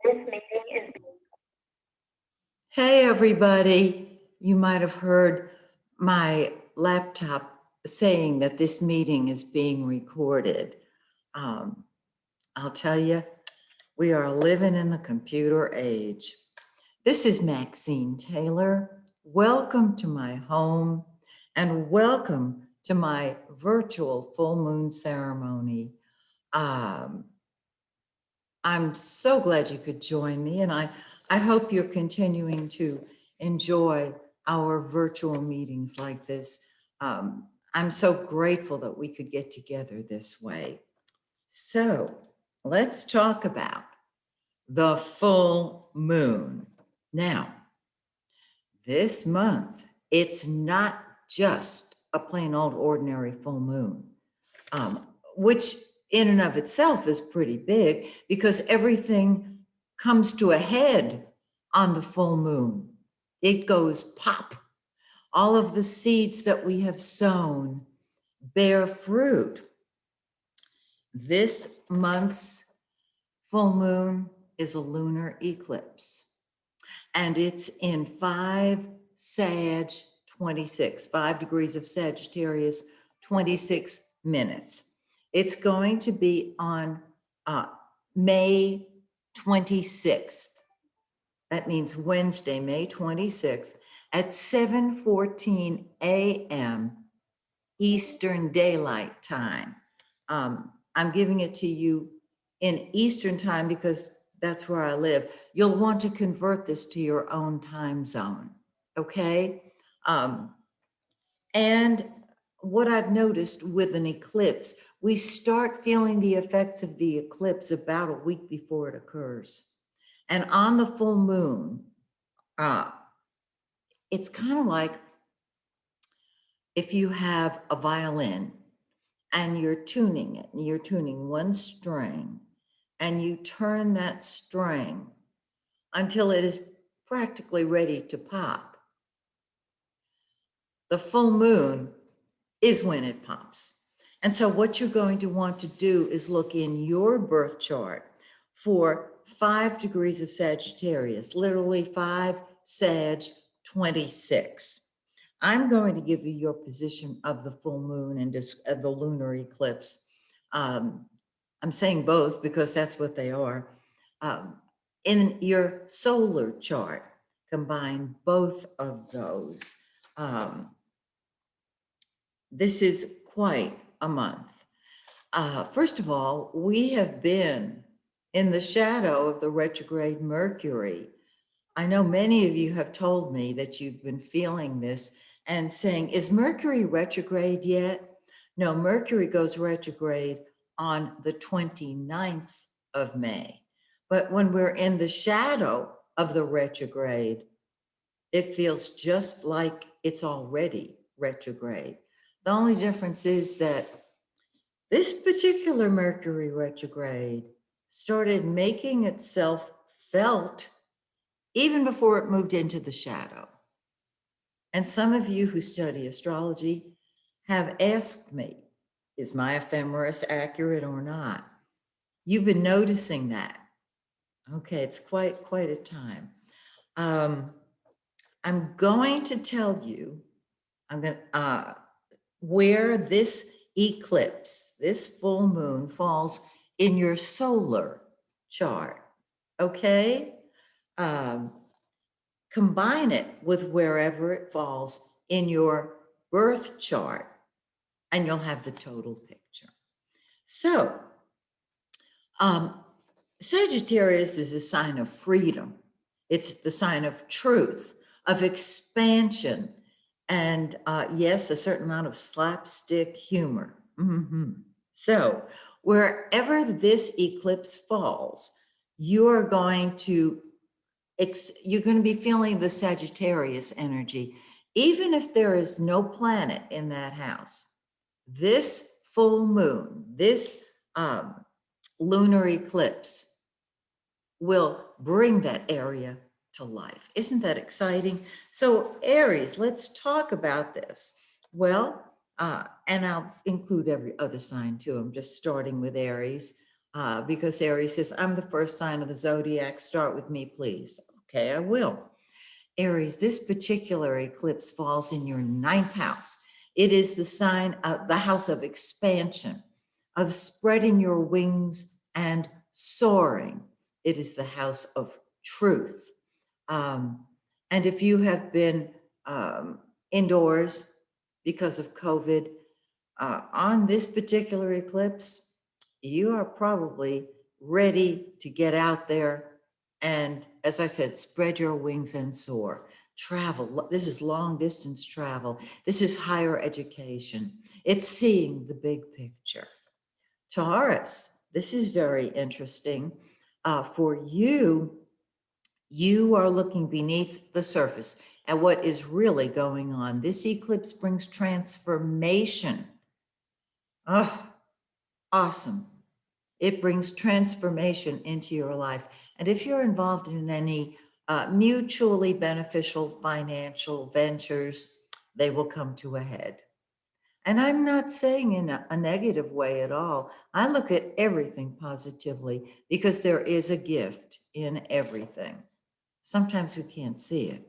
This meeting is being. Hey, everybody. You might have heard my laptop saying that this meeting is being recorded. Um, I'll tell you, we are living in the computer age. This is Maxine Taylor. Welcome to my home and welcome to my virtual full moon ceremony. Um, I'm so glad you could join me, and I hope you're continuing to enjoy our virtual meetings like this. I'm so grateful that we could get together this way. So let's talk about the full moon. Now, this month, it's not just a plain old ordinary full moon, um, which in and of itself is pretty big because everything comes to a head on the full moon. It goes pop. All of the seeds that we have sown bear fruit. This month's full moon is a lunar eclipse, and it's in 5 Sag 26, 5 degrees of Sagittarius, 26 minutes. It's going to be on uh, May 26th. That means Wednesday, May 26th at 7:14 a.m. Eastern Daylight Time. I'm giving it to you in Eastern Time because that's where I live. You'll want to convert this to your own time zone, okay? Um, and what I've noticed with an eclipse, we start feeling the effects of the eclipse about a week before it occurs. And on the full moon, uh, it's kind of like if you have a violin and you're tuning it, and you're tuning one string, and you turn that string until it is practically ready to pop. The full moon is when it pops. And so what you're going to want to do is look in your birth chart for 5 degrees of Sagittarius, literally 5 Sag 26. I'm going to give you your position of the full moon and the lunar eclipse. Um, I'm saying both because that's what they are. Um, in your solar chart, combine both of those. Um, this is quite a month. First of all, we have been in the shadow of the retrograde Mercury. I know many of you have told me that you've been feeling this and saying, is Mercury retrograde yet? No, Mercury goes retrograde on the 29th of May. But when we're in the shadow of the retrograde, it feels just like it's already retrograde. The only difference is that this particular Mercury retrograde started making itself felt even before it moved into the shadow. And some of you who study astrology have asked me, is my ephemeris accurate or not? You've been noticing that. Okay, it's quite a time. I'm going to tell you, I'm going to where this eclipse, this full moon falls in your solar chart. Okay, um, combine it with wherever it falls in your birth chart, and you'll have the total picture. So, um, Sagittarius is a sign of freedom. It's the sign of truth, of expansion, and yes, a certain amount of slapstick humor. So, wherever this eclipse falls, you are going to you're going to be feeling the Sagittarius energy, even if there is no planet in that house. This full moon, this lunar eclipse will bring that area to life. Isn't that exciting? So Aries, let's talk about this. Well, and I'll include every other sign too. I'm just starting with Aries. because Aries says, I'm the first sign of the zodiac. Start with me, please. Okay, I will. Aries, this particular eclipse falls in your ninth house. It is the sign of the house of expansion, of spreading your wings and soaring. It is the house of truth. Um, and if you have been indoors because of COVID, on this particular eclipse, you are probably ready to get out there and, as I said, spread your wings and soar. Travel. This is long distance travel. This is higher education. It's seeing the big picture. Taurus, this is very interesting. For you, you are looking beneath the surface at what is really going on. This eclipse brings transformation. Oh, awesome. It brings transformation into your life. And if you're involved in any mutually beneficial financial ventures, they will come to a head. And I'm not saying in a negative way at all. I look at everything positively because there is a gift in everything. Sometimes we can't see it,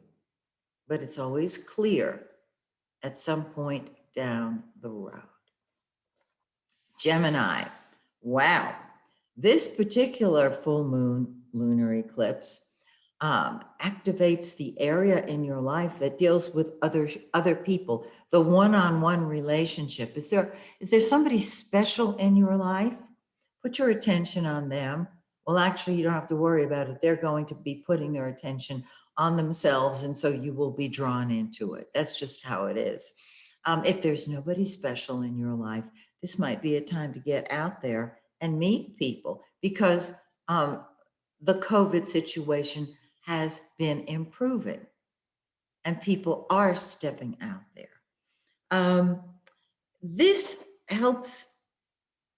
but it's always clear at some point down the road. Gemini, wow. This particular full moon lunar eclipse activates the area in your life that deals with other people, the one-on-one relationship. Is there somebody special in your life? Put your attention on them. Well, actually, you don't have to worry about it. They're going to be putting their attention on themselves, and so you will be drawn into it. That's just how it is. If there's nobody special in your life, this might be a time to get out there and meet people because the COVID situation has been improving and people are stepping out there. This helps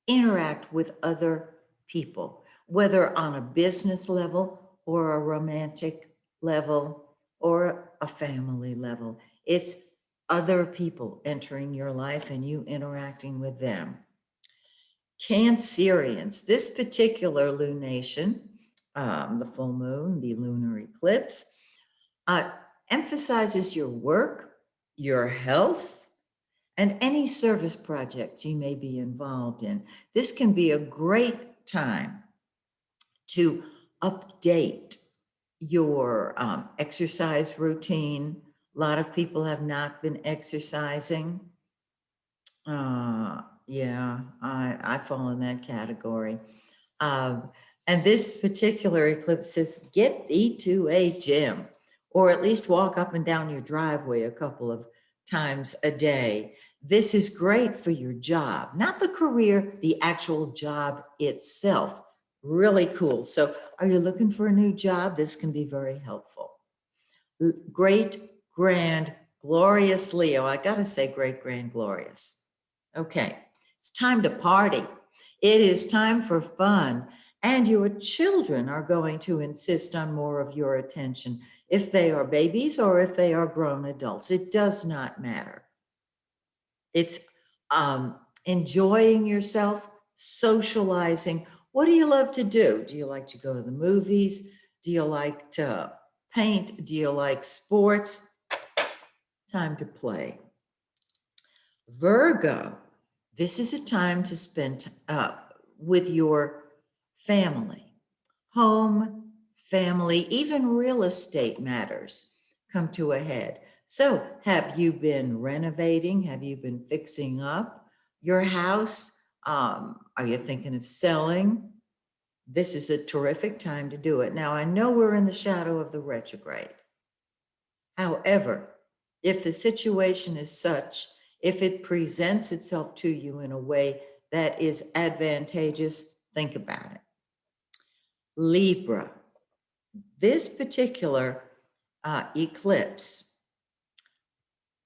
interact with other people, whether on a business level or a romantic level or a family level. It's other people entering your life and you interacting with them. Cancerians, this particular lunation, the full moon, the lunar eclipse, uh, emphasizes your work, your health, and any service projects you may be involved in. This can be a great time to update your exercise routine. A lot of people have not been exercising. Yeah, I fall in that category. Um, and this particular eclipse says, get thee to a gym, or at least walk up and down your driveway a couple of times a day. This is great for your job, not the career, the actual job itself. Really cool. So, are you looking for a new job? This can be very helpful. Great, grand, glorious Leo. I got to say, great, grand, glorious. Okay, it's time to party. It is time for fun. And your children are going to insist on more of your attention if they are babies or if they are grown adults. It does not matter. It's enjoying yourself, socializing. What do you love to do? Do you like to go to the movies? Do you like to paint? Do you like sports? Time to play. Virgo, this is a time to spend with your family. Home, family, even real estate matters come to a head. So, have you been renovating? Have you been fixing up your house? Are you thinking of selling? This is a terrific time to do it. Now, I know we're in the shadow of the retrograde. However, if the situation is such, if it presents itself to you in a way that is advantageous, think about it. Libra, this particular eclipse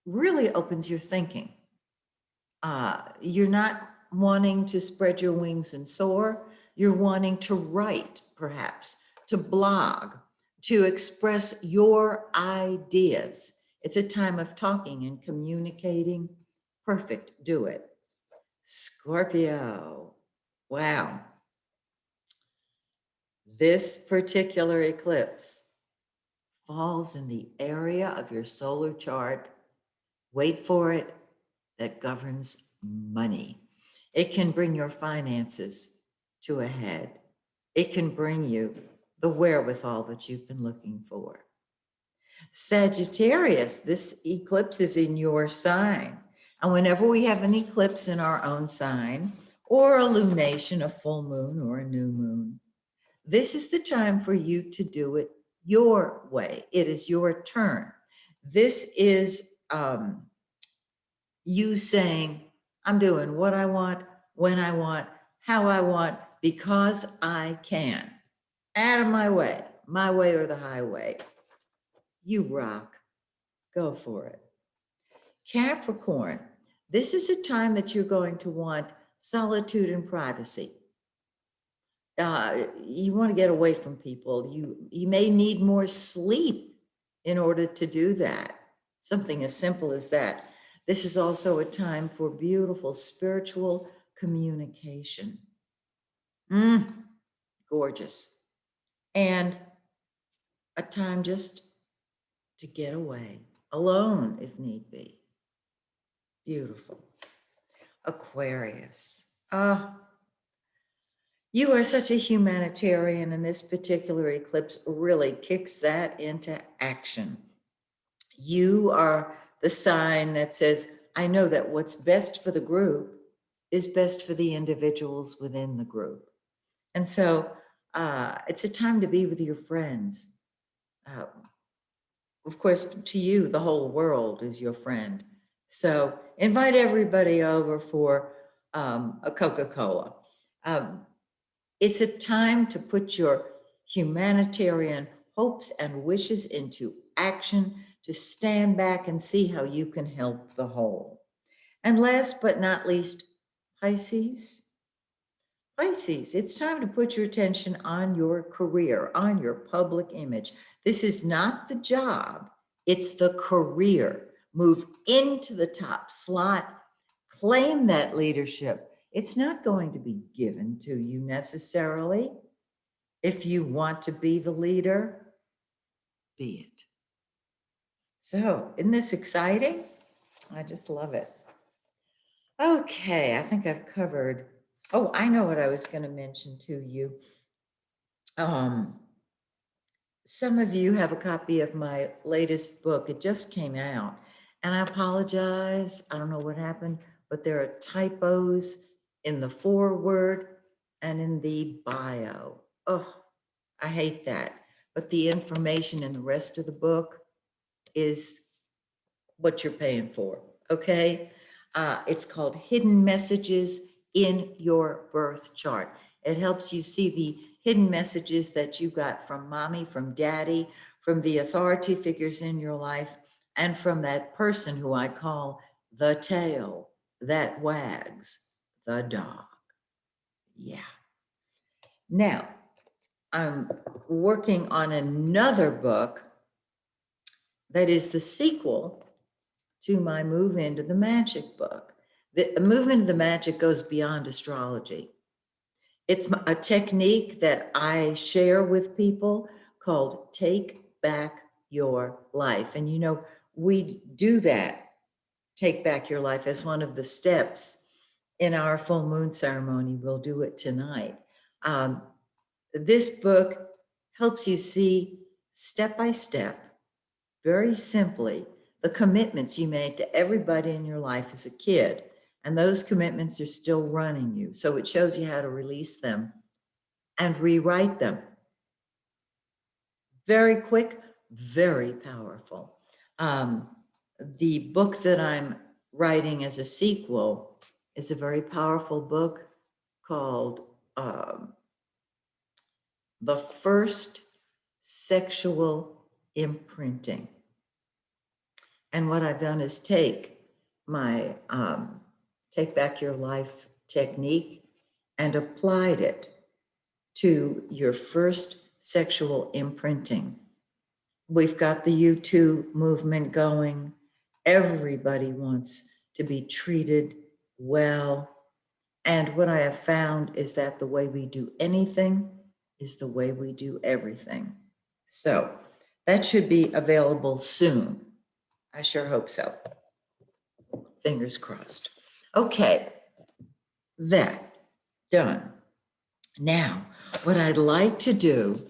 really opens your thinking. You're not wanting to spread your wings and soar. You're wanting to write, perhaps, to blog, to express your ideas. It's a time of talking and communicating. Perfect. Do it. Scorpio. Wow. This particular eclipse falls in the area of your solar chart, wait for it, that governs money. It can bring your finances to a head. It can bring you the wherewithal that you've been looking for. Sagittarius, this eclipse is in your sign. And whenever we have an eclipse in our own sign, or a lunation, a full moon, or a new moon, this is the time for you to do it your way. It is your turn. This is you saying, I'm doing what I want, when I want, how I want, because I can. Out of my way or the highway. You rock. Go for it. Capricorn, this is a time that you're going to want solitude and privacy. You want to get away from people. You may need more sleep in order to do that. Something as simple as that. This is also a time for beautiful spiritual communication. Gorgeous. And a time just to get away, alone if need be. Beautiful. Aquarius. You are such a humanitarian, and this particular eclipse really kicks that into action. You are the sign that says, I know that what's best for the group is best for the individuals within the group. And so it's a time to be with your friends. Of course, to you, the whole world is your friend. So invite everybody over for a Coca-Cola. It's a time to put your humanitarian hopes and wishes into action, to stand back and see how you can help the whole. And last but not least, Pisces. Pisces, it's time to put your attention on your career, on your public image. This is not the job, it's the career. Move into the top slot, claim that leadership. It's not going to be given to you necessarily. If you want to be the leader, be it. So, isn't this exciting? I just love it. Okay, I think I've covered. Oh, I know what I was going to mention to you. Some of you have a copy of my latest book. It just came out, and I apologize. I don't know what happened, but there are typos in the foreword and in the bio. Oh, I hate that. But the information in the rest of the book is what you're paying for, okay? It's called Hidden Messages in Your Birth Chart. It helps you see the hidden messages that you got from mommy, from daddy, from the authority figures in your life, and from that person who I call the tail that wags the dog. Yeah. Now, I'm working on another book that is the sequel to my Move Into the Magic book. The Move Into the Magic goes beyond astrology. It's a technique that I share with people called Take Back Your Life. And you know, we do that, Take Back Your Life, as one of the steps in our full moon ceremony. We'll do it tonight. This book helps you see step by step, very simply, the commitments you made to everybody in your life as a kid. And those commitments are still running you. So it shows you how to release them and rewrite them. Very quick, very powerful. The book that I'm writing as a sequel is a very powerful book called The First Sexual Imprinting. And what I've done is take my Take Back Your Life technique and applied it to your first sexual imprinting. We've got the U2 movement going. Everybody wants to be treated well. And what I have found is that the way we do anything is the way we do everything. So that should be available soon. I sure hope so. Fingers crossed. Okay, that done. Now, what I'd like to do,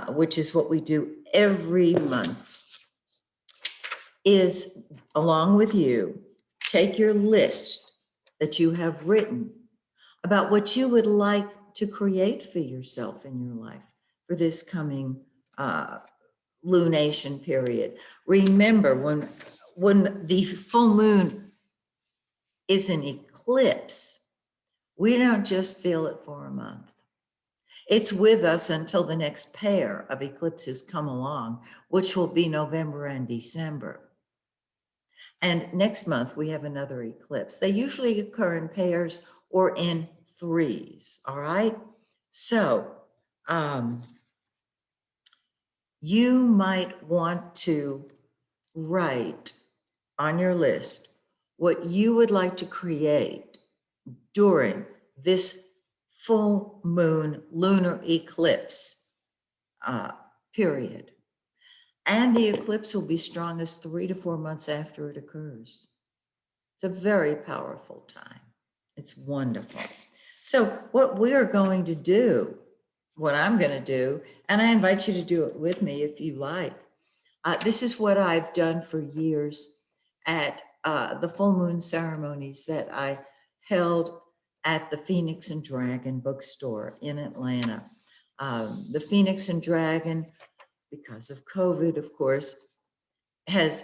which is what we do every month, is along with you, take your list that you have written about what you would like to create for yourself in your life for this coming lunation period. Remember, when the full moon is an eclipse, we don't just feel it for a month. It's with us until the next pair of eclipses come along, which will be November and December. And next month, we have another eclipse. They usually occur in pairs or in threes, all right? So you might want to write on your list what you would like to create during this full moon lunar eclipse period. And the eclipse will be strongest 3 to 4 months after it occurs. It's a very powerful time. It's wonderful. So what we're going to do, what I'm going to do, and I invite you to do it with me if you like. This is what I've done for years at the full moon ceremonies that I held at the Phoenix and Dragon bookstore in Atlanta. The Phoenix and Dragon, because of COVID, of course, has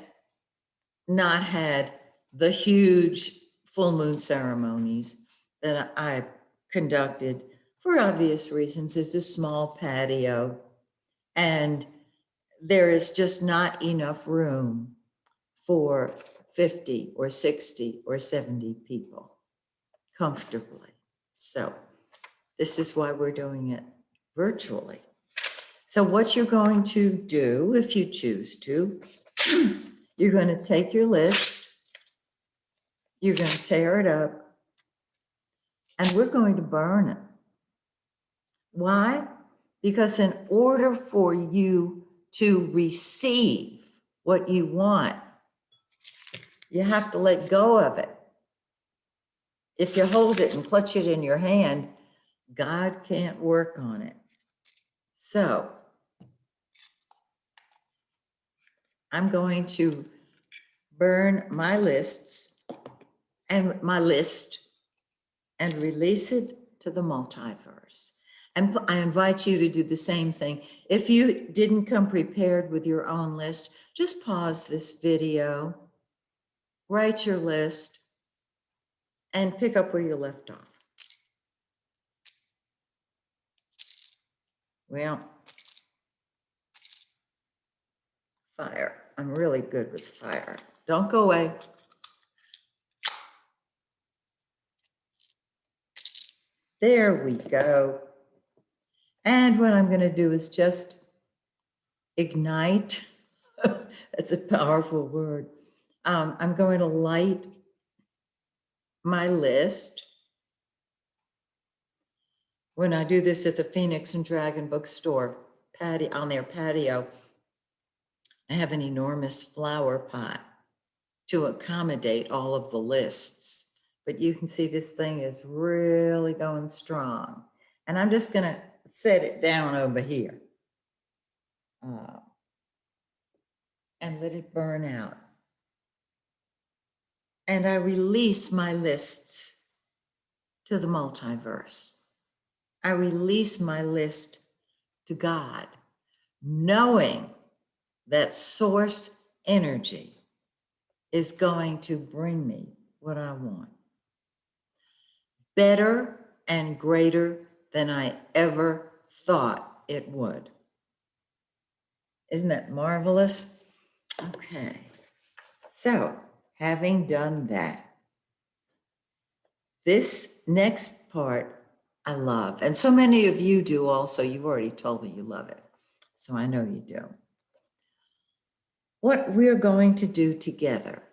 not had the huge full moon ceremonies that I conducted for obvious reasons. It's a small patio, and there is just not enough room for 50 or 60 or 70 people comfortably. So this is why we're doing it virtually. So what you're going to do, if you choose to, you're going to take your list, you're going to tear it up, and we're going to burn it. Why? Because in order for you to receive what you want, you have to let go of it. If you hold it and clutch it in your hand, God can't work on it. So I'm going to burn my list and release it to the multiverse. And I invite you to do the same thing. If you didn't come prepared with your own list, just pause this video, write your list, and pick up where you left off. Well, fire. I'm really good with fire. Don't go away. There we go. And what I'm going to do is just ignite. That's a powerful word. I'm going to light my list. When I do this at the Phoenix and Dragon bookstore on their patio, I have an enormous flower pot to accommodate all of the lists. But you can see this thing is really going strong. And I'm just going to set it down over here and let it burn out. And I release my lists to the multiverse. I release my list to God, knowing that source energy is going to bring me what I want. Better and greater than I ever thought it would. Isn't that marvelous? Okay. So, having done that, this next part I love. And so many of you do also. You've already told me you love it. So I know you do. What we're going to do together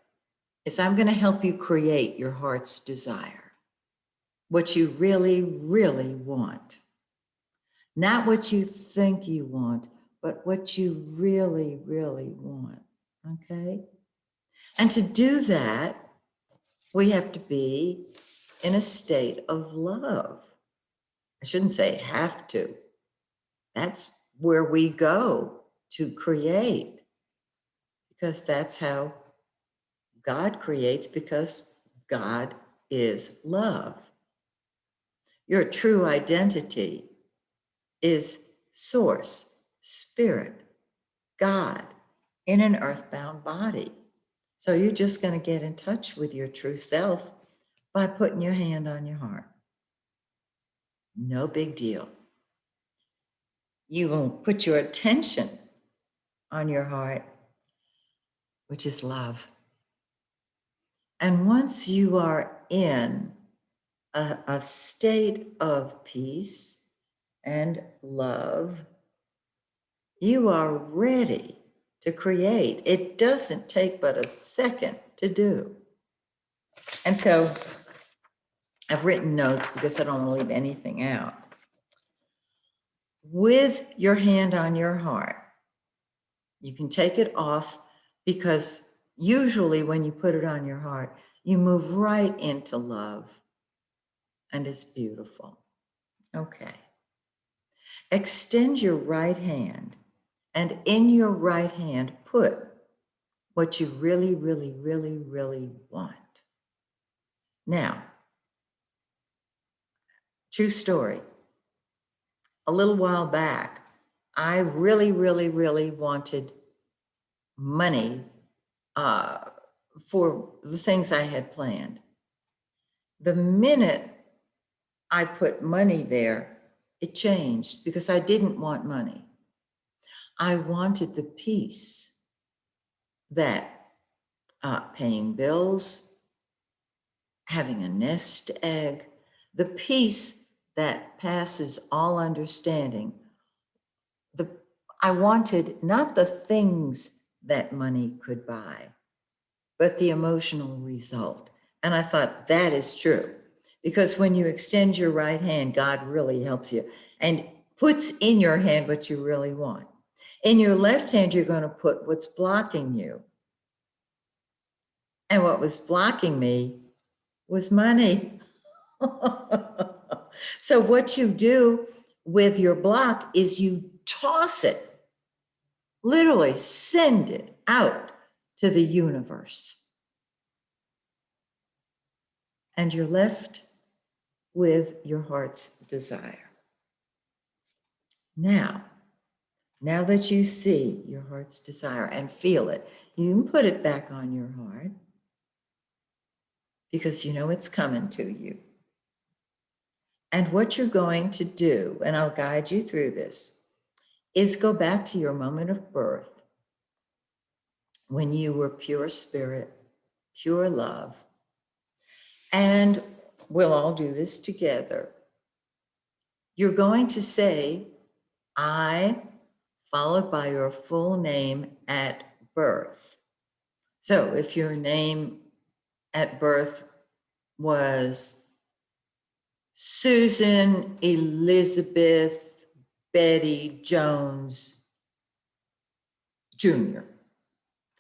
is I'm going to help you create your heart's desire, what you really, really want. Not what you think you want, but what you really, really want. Okay? And to do that, we have to be in a state of love. I shouldn't say have to. That's where we go to create, because that's how God creates, because God is love. Your true identity is source, spirit, God in an earthbound body. So you're just going to get in touch with your true self by putting your hand on your heart. No big deal. You will put your attention on your heart, which is love. And once you are in a state of peace and love, you are ready to create. It doesn't take but a second to do. And so I've written notes because I don't want to leave anything out. With your hand on your heart, you can take it off, because usually when you put it on your heart, you move right into love, and it's beautiful. Okay. Extend your right hand, and in your right hand, put what you really, really, really, really want. Now, true story. A little while back, I really, really, really wanted money for the things I had planned. The minute I put money there, it changed, because I didn't want money. I wanted the peace that paying bills, having a nest egg, the peace that passes all understanding. I wanted not the things that money could buy, but the emotional result. And I thought that is true, because when you extend your right hand, God really helps you and puts in your hand what you really want. In your left hand, you're going to put what's blocking you. And what was blocking me was money. So what you do with your block is you toss it, literally send it out to the universe. And you're left with your heart's desire. Now that you see your heart's desire and feel it, you can put it back on your heart, because you know it's coming to you. And what you're going to do, and I'll guide you through this, is go back to your moment of birth, when you were pure spirit, pure love. And we'll all do this together. You're going to say, I, followed by your full name at birth. So if your name at birth was Susan Elizabeth Betty Jones Jr.,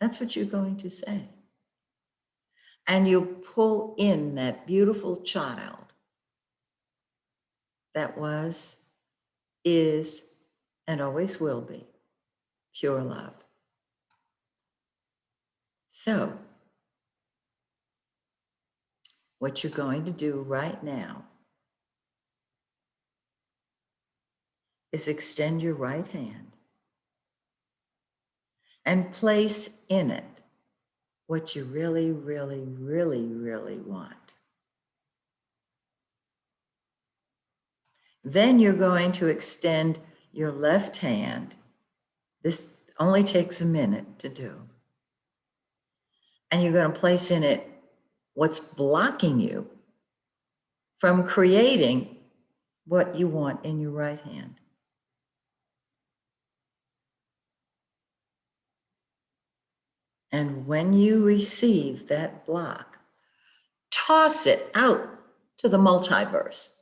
that's what you're going to say. And you pull in that beautiful child that was, is, and always will be pure love. So, what you're going to do right now is extend your right hand and place in it what you really, really, really, really want. Then you're going to extend your left hand. This only takes a minute to do. And you're going to place in it what's blocking you from creating what you want in your right hand. And when you receive that block, toss it out to the multiverse.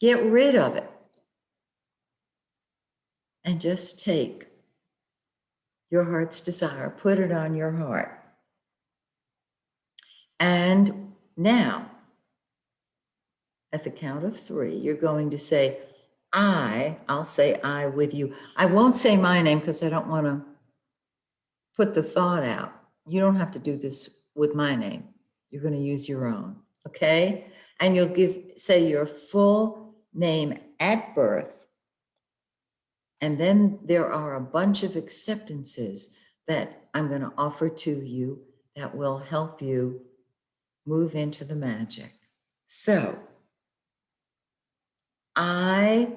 Get rid of it. and just take your heart's desire, put it on your heart. And now, at the count of 3, you're going to say, I'll say I with you. I won't say my name because I don't want to put the thought out. You don't have to do this with my name. You're going to use your own, okay? And you'll say your full name at birth. And then there are a bunch of acceptances that I'm going to offer to you that will help you move into the magic. So, I,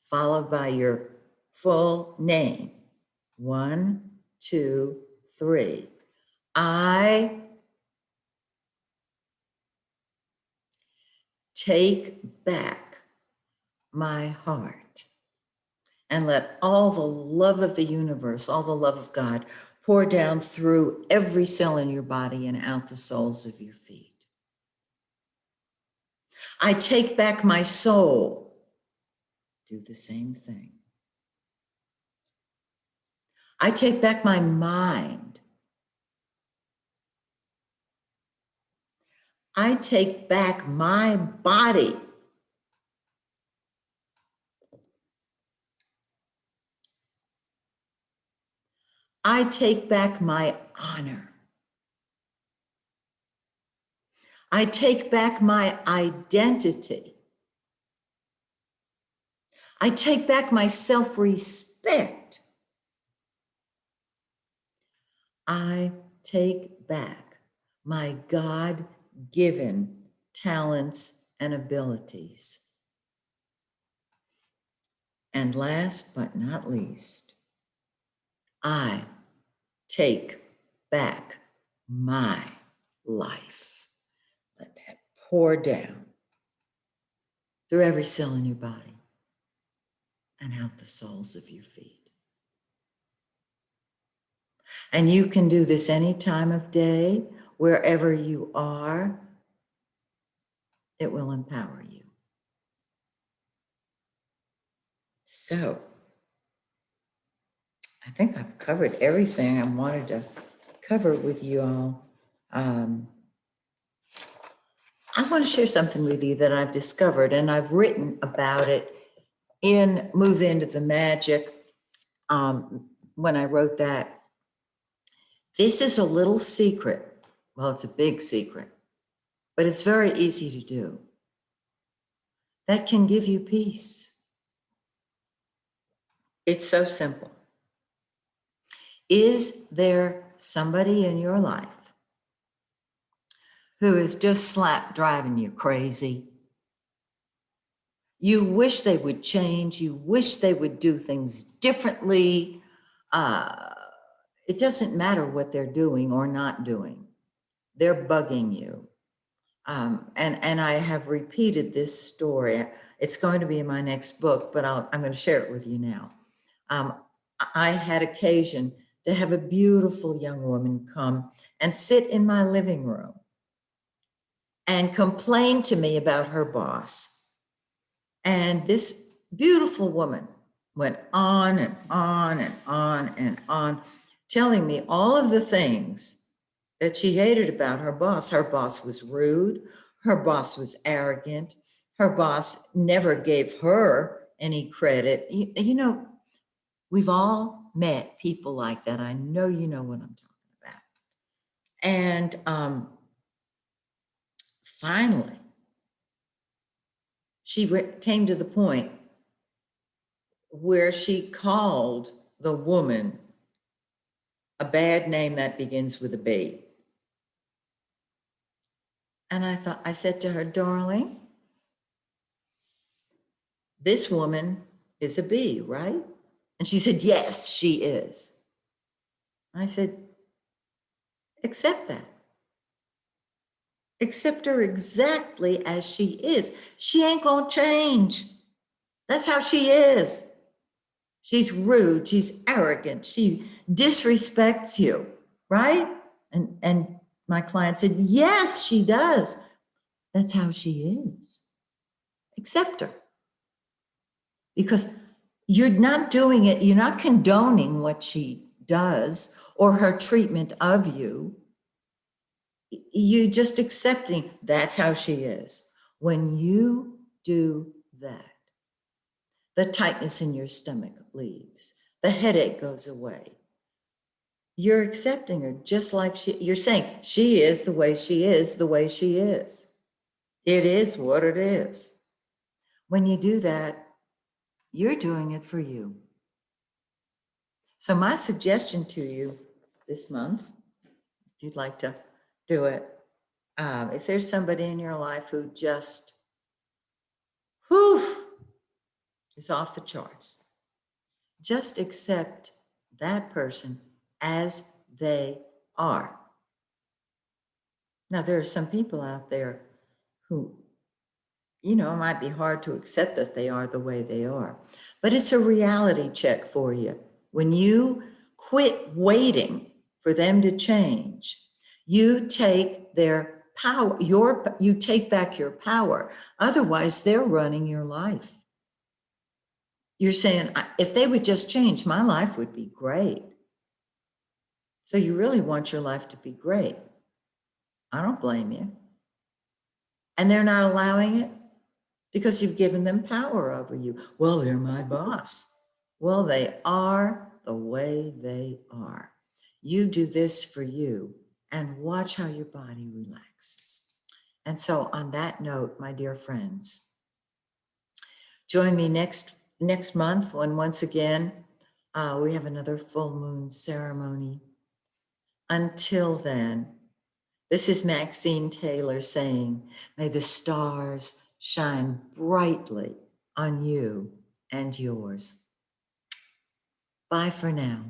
followed by your full name. 1, 2, 3. I take back my heart and let all the love of the universe, all the love of God pour down through every cell in your body and out the soles of your feet. I take back my soul. Do the same thing. I take back my mind. I take back my body. I take back my honor. I take back my identity. I take back my self-respect. I take back my God-given talents and abilities. And last but not least, I take back my life. Let that pour down through every cell in your body and out the soles of your feet. And you can do this any time of day, wherever you are. It will empower you. So, I think I've covered everything I wanted to cover with you all. I want to share something with you that I've discovered, and I've written about it in Move Into the Magic. When I wrote that, this is a little secret. Well, it's a big secret, but it's very easy to do. That can give you peace. It's so simple. Is there somebody in your life who is just slap driving you crazy? You wish they would change. You wish they would do things differently. It doesn't matter what they're doing or not doing. They're bugging you. And I have repeated this story. It's going to be in my next book, but I'm going to share it with you now. I had occasion to have a beautiful young woman come and sit in my living room and complain to me about her boss. And this beautiful woman went on and on and on and on, telling me all of the things that she hated about her boss. Her boss was rude. Her boss was arrogant. Her boss never gave her any credit. You know, we've all met people like that. I know you know what I'm talking about. And finally, she came to the point where she called the woman a bad name that begins with a B. And I said to her, darling, this woman is a B, right? And she said, yes, she is. I said, accept that. Accept her exactly as she is. She ain't gonna change. That's how she is. She's rude, she's arrogant, she disrespects you, right? And my client said, yes, she does. That's how she is. Accept her. Because You're not doing it, you're not condoning what she does or her treatment of you. You just accepting that's how she is. When you do that, the tightness in your stomach leaves, the headache goes away. You're accepting her just like you're saying she is the way she is, the way she is. It is what it is. When you do that, you're doing it for you. So my suggestion to you this month, if you'd like to do it, if there's somebody in your life who just, whew, is off the charts, just accept that person as they are. Now, there are some people out there who, it might be hard to accept that they are the way they are, but it's a reality check for you. When you quit waiting for them to change, you take their power, you take back your power. Otherwise, they're running your life. You're saying, if they would just change, my life would be great. So you really want your life to be great. I don't blame you. And they're not allowing it because you've given them power over you. Well, they're my boss. Well, they are the way they are. You do this for you and watch how your body relaxes. And so on that note, my dear friends, join me next month when once again, we have another full moon ceremony. Until then, this is Maxine Taylor saying, may the stars shine brightly on you and yours. Bye for now.